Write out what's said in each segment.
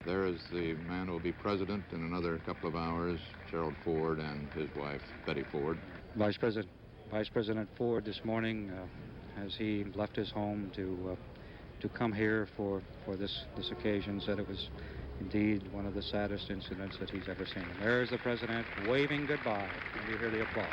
There is the man who will be president in another couple of hours, Gerald Ford and his wife, Betty Ford. Vice President Ford this morning, as he left his home to come here for this occasion, said it was indeed one of the saddest incidents that he's ever seen. And there's the president waving goodbye, and you hear the applause.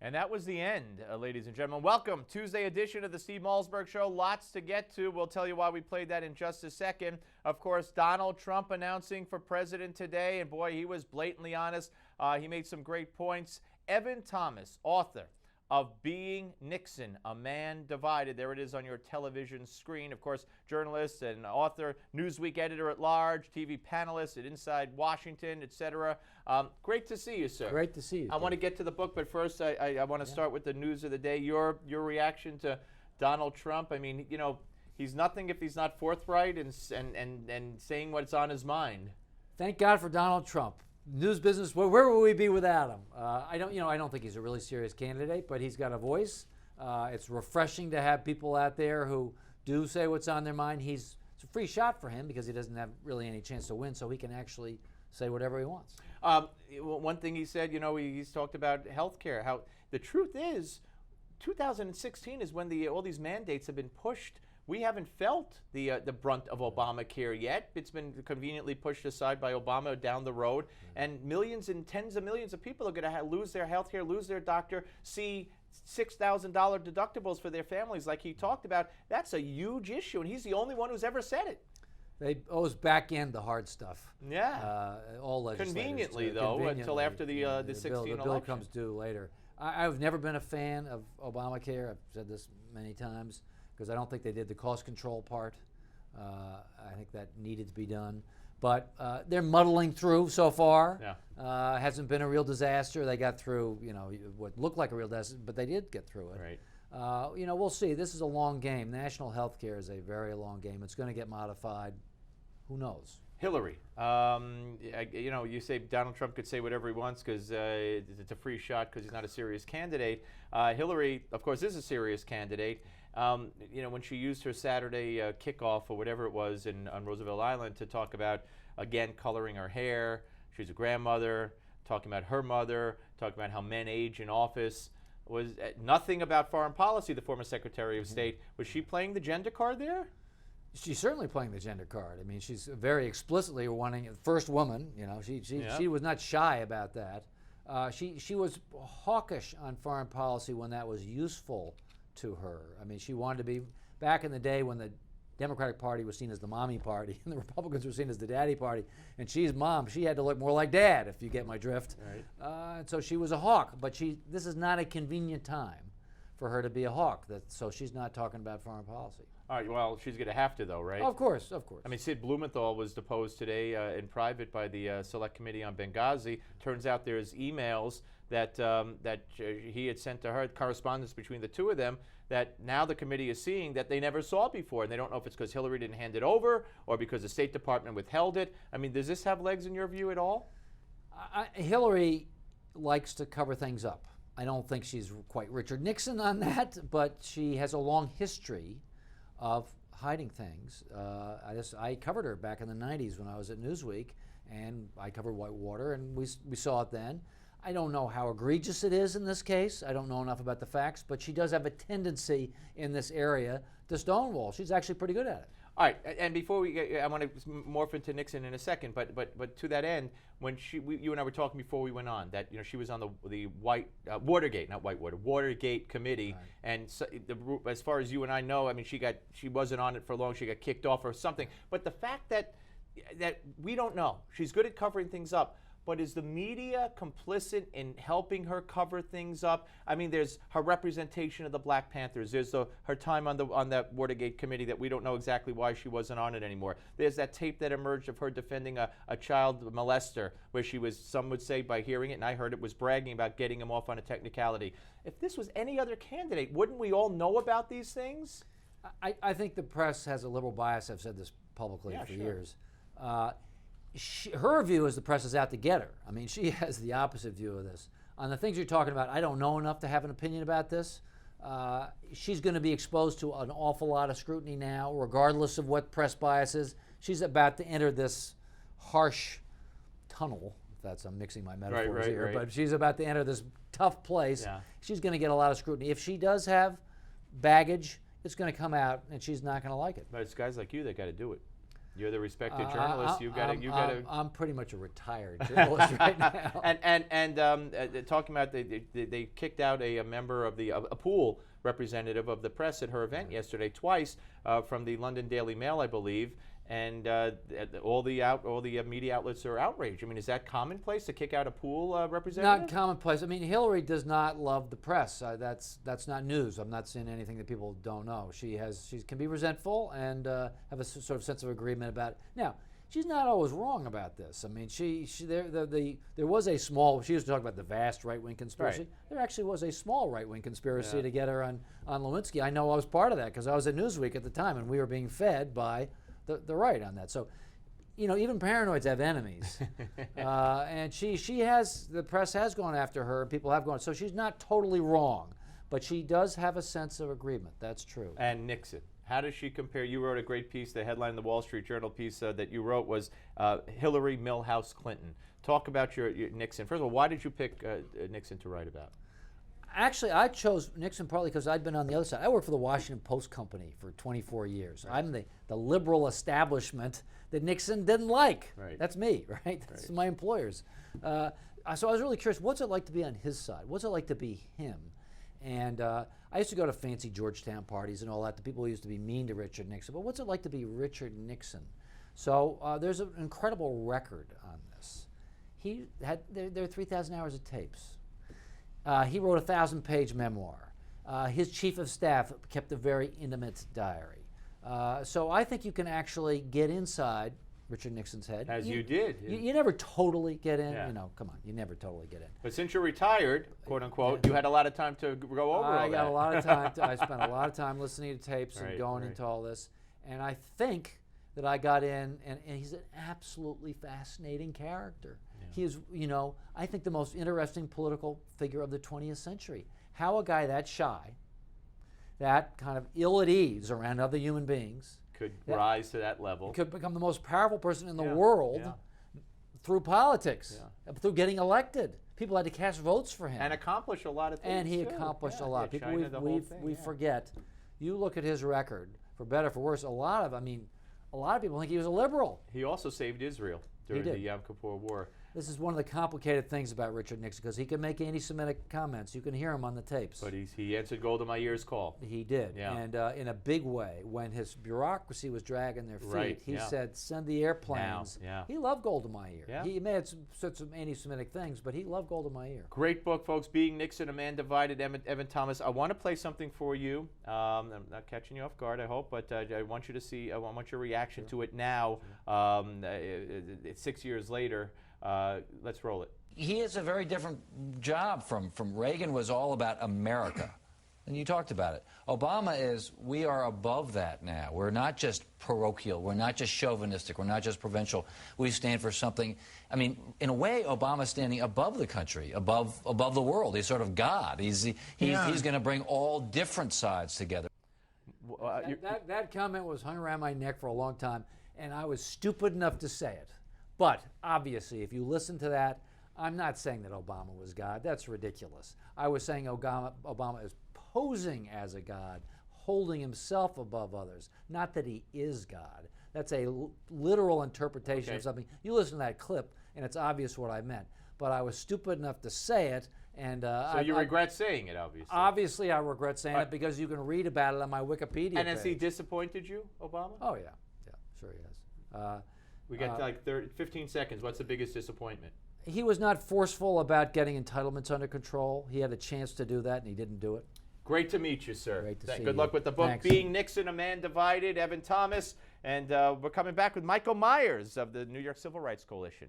And that was the end, ladies and gentlemen. Welcome, Tuesday edition of the Steve Malzberg Show. Lots to get to. We'll tell you why we played that in just a second. Of course, Donald Trump announcing for president today, and boy, he was blatantly honest. He made some great points. Evan Thomas, author of Being Nixon, A Man Divided. There it is on your television screen. Of course, journalist and author, Newsweek editor-at-large, TV panelist at Inside Washington, etc. Great to see you, sir. Great to see you. I want to get to the book, but first I want to start with the news of the day. Your reaction to Donald Trump. I mean, you know, he's nothing if he's not forthright and saying what's on his mind. Thank God for Donald Trump. News business, where would we be without him? I don't think he's a really serious candidate, but he's got a voice. It's refreshing to have people out there who do say what's on their mind. It's a free shot for him because he doesn't have really any chance to win, so he can actually say whatever he wants. One thing he said, you know, he's talked about health care. How the truth is, 2016 is when all these mandates have been pushed. We haven't felt the brunt of Obamacare yet. It's been conveniently pushed aside by Obama down the road, and millions and tens of millions of people are going to lose their health care, lose their doctor, see $6,000 deductibles for their families like he talked about. That's a huge issue, and he's the only one who's ever said it. They always back end the hard stuff. Yeah. All legislators. Conveniently, though, until after the 16 election. The bill comes due later. I've never been a fan of Obamacare. I've said this many times, because I don't think they did the cost control part. I think that needed to be done. But they're muddling through so far. Yeah. Hasn't been a real disaster. They got through, you know, what looked like a real disaster, but they did get through it. Right. You know, we'll see. This is a long game. National health care is a very long game. It's going to get modified. Who knows? Hillary. You know, you say Donald Trump could say whatever he wants because it's a free shot because he's not a serious candidate. Hillary, of course, is a serious candidate. You know, when she used her Saturday kickoff or whatever it was on Roosevelt Island to talk about, again, coloring her hair. She's a grandmother, talking about her mother, talking about how men age in office. Was nothing about foreign policy, the former Secretary of State. Was she playing the gender card there? She's certainly playing the gender card. I mean, she's very explicitly wanting first woman. You know, she was not shy about that. She was hawkish on foreign policy when that was useful to her. I mean, she wanted to be back in the day when the Democratic Party was seen as the mommy party and the Republicans were seen as the daddy party. And she's mom. She had to look more like dad, if you get my drift. Right. And so she was a hawk. But this is not a convenient time for her to be a hawk. So she's not talking about foreign policy. All right, well, she's going to have to, though, right? Of course, of course. I mean, Sid Blumenthal was deposed today in private by the Select Committee on Benghazi. Turns out there's emails that he had sent to her, correspondence between the two of them, that now the committee is seeing that they never saw before. And they don't know if it's because Hillary didn't hand it over or because the State Department withheld it. I mean, does this have legs in your view at all? Hillary likes to cover things up. I don't think she's quite Richard Nixon on that, but she has a long history of hiding things. I covered her back in the 90s when I was at Newsweek, and I covered Whitewater, and we saw it then. I don't know how egregious it is in this case. I don't know enough about the facts, but she does have a tendency in this area to stonewall. She's actually pretty good at it. All right, and before we get, I want to morph into Nixon in a second, but to that end, when you and I were talking before we went on, that she was on the Watergate committee, right. And so as far as you and I know, I mean, she wasn't on it for long. She got kicked off or something. But the fact that we don't know, she's good at covering things up. But is the media complicit in helping her cover things up? I mean, there's her representation of the Black Panthers. There's her time on that Watergate committee that we don't know exactly why she wasn't on it anymore. There's that tape that emerged of her defending a child molester, where she was, some would say by hearing it, and I heard it, was bragging about getting him off on a technicality. If this was any other candidate, wouldn't we all know about these things? I think the press has a liberal bias. I've said this publicly for years. Her view is the press is out to get her. I mean, she has the opposite view of this. On the things you're talking about, I don't know enough to have an opinion about this. She's going to be exposed to an awful lot of scrutiny now, regardless of what press bias is. She's about to enter this harsh tunnel. I'm mixing my metaphors here, but she's about to enter this tough place. Yeah. She's going to get a lot of scrutiny. If she does have baggage, it's going to come out, and she's not going to like it. But it's guys like you that got to do it. You're the respected journalist. You got to. I'm pretty much a retired journalist right now. And talking about they kicked out a member of a pool representative of the press at her event yesterday twice from the London Daily Mail, I believe. And all the media outlets are outraged. I mean, is that commonplace to kick out a pool representative? Not commonplace. I mean, Hillary does not love the press. That's not news. I'm not saying anything that people don't know. She can be resentful and have a sort of sense of agreement about it. Now, she's not always wrong about this. I mean, there was a small. She used to talk about the vast right-wing conspiracy. Right. There actually was a small right-wing conspiracy to get her on Lewinsky. I know I was part of that because I was at Newsweek at the time, and we were being fed by the right on that. So, even paranoids have enemies. And the press has gone after her, and people have gone. So she's not totally wrong, but she does have a sense of agreement. That's true. And Nixon. How does she compare? You wrote a great piece. The headline in the Wall Street Journal piece that you wrote was Hillary Milhouse Clinton. Talk about your Nixon. First of all, why did you pick Nixon to write about? Actually, I chose Nixon partly because I'd been on the other side. I worked for the Washington Post Company for 24 years. Right. I'm the liberal establishment that Nixon didn't like. Right. That's me, right? That's my employers. So I was really curious, what's it like to be on his side? What's it like to be him? And I used to go to fancy Georgetown parties and all that. The people used to be mean to Richard Nixon. But what's it like to be Richard Nixon? So there's an incredible record on this. There are 3,000 hours of tapes. He wrote a 1,000-page memoir. His chief of staff kept a very intimate diary. So I think you can actually get inside Richard Nixon's head. As you did. You never totally get in. Yeah. Come on, you never totally get in. But since you're retired, quote unquote, you had a lot of time to go over all that. I got a lot of time. I spent a lot of time listening to tapes and going right. into all this. And I think that I got in, and he's an absolutely fascinating character. He is, I think the most interesting political figure of the 20th century. How a guy that shy, that kind of ill at ease around other human beings, could rise to that level. Could become the most powerful person in the world through politics, through getting elected. People had to cast votes for him. And accomplish a lot of things. And he accomplished a lot. People we forget. You look at his record, for better, for worse, a lot of people think he was a liberal. He also saved Israel during the Yom Kippur War. This is one of the complicated things about Richard Nixon, because he can make anti-Semitic comments. You can hear him on the tapes. But he answered Golda Meir's call. He did, yeah. And in a big way. When his bureaucracy was dragging their feet, he said, send the airplanes. Now, yeah. He loved Golda Meir. Yeah. He may have said some anti-Semitic things, but he loved Golda Meir. Great book, folks. Being Nixon, A Man Divided, Evan Thomas. I want to play something for you. I'm not catching you off guard, I hope, but I want you to see, I want your reaction to it now. It's 6 years later. Let's roll it. He has a very different job from Reagan was all about America. And you talked about it. Obama we are above that now. We're not just parochial. We're not just chauvinistic. We're not just provincial. We stand for something. I mean, in a way, Obama's standing above the country, above the world. He's sort of God. He's going to bring all different sides together. That comment was hung around my neck for a long time, and I was stupid enough to say it. But obviously, if you listen to that, I'm not saying that Obama was God. That's ridiculous. I was saying Obama is posing as a God, holding himself above others. Not that he is God. That's a literal interpretation of something. You listen to that clip, and it's obvious what I meant. But I was stupid enough to say it, and so you regret saying it, obviously. Obviously, I regret saying it because you can read about it on my Wikipedia And has he page. disappointed you, Obama? Oh yeah, sure he has. We got 15 seconds. What's the biggest disappointment? He was not forceful about getting entitlements under control. He had a chance to do that, and he didn't do it. Great to meet you, sir. Great to see you. Good luck with the book, Thanks. Being Nixon, A Man Divided, Evan Thomas. And we're coming back with Michael Myers of the New York Civil Rights Coalition.